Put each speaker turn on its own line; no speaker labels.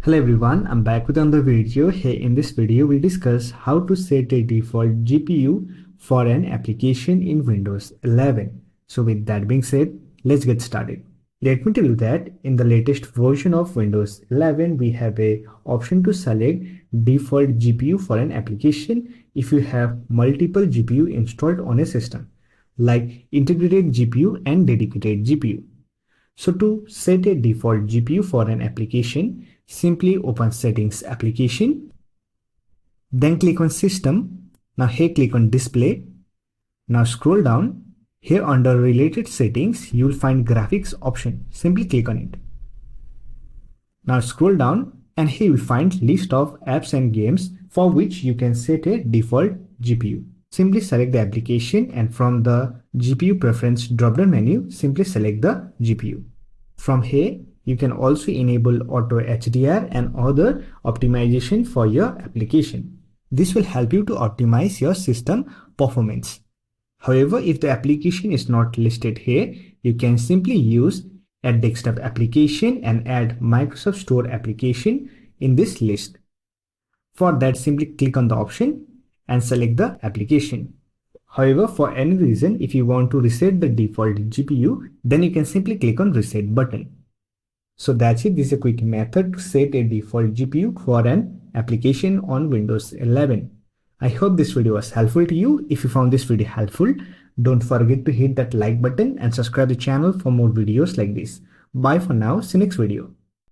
Hello everyone, I'm back with another video. Here in this video we discuss how to set a default GPU for an application in Windows 11. So with that being said, let's get started. Let me tell you that in the latest version of Windows 11 we have a option to select default GPU for an application if you have multiple GPU installed on a system, like integrated GPU and dedicated GPU. So to set a default GPU for an application, simply open Settings application, then click on System. Now here click on Display. Now scroll down. Here under Related Settings, you will find Graphics option. Simply click on it. Now scroll down and here you will find list of apps and games for which you can set a default GPU. Simply select the application and from the GPU preference drop-down menu, simply select the GPU. From here, you can also enable auto HDR and other optimization for your application. This will help you to optimize your system performance. However, if the application is not listed here, you can simply use Add Desktop Application and add Microsoft Store application in this list. For that, simply click on the option and select the application. However, for any reason, if you want to reset the default GPU, then you can simply click on Reset button. So that's it. This is a quick method to set a default GPU for an application on Windows 11. I hope this video was helpful to you. If you found this video helpful, don't forget to hit that like button and subscribe to the channel for more videos like this. Bye for now. See you next video.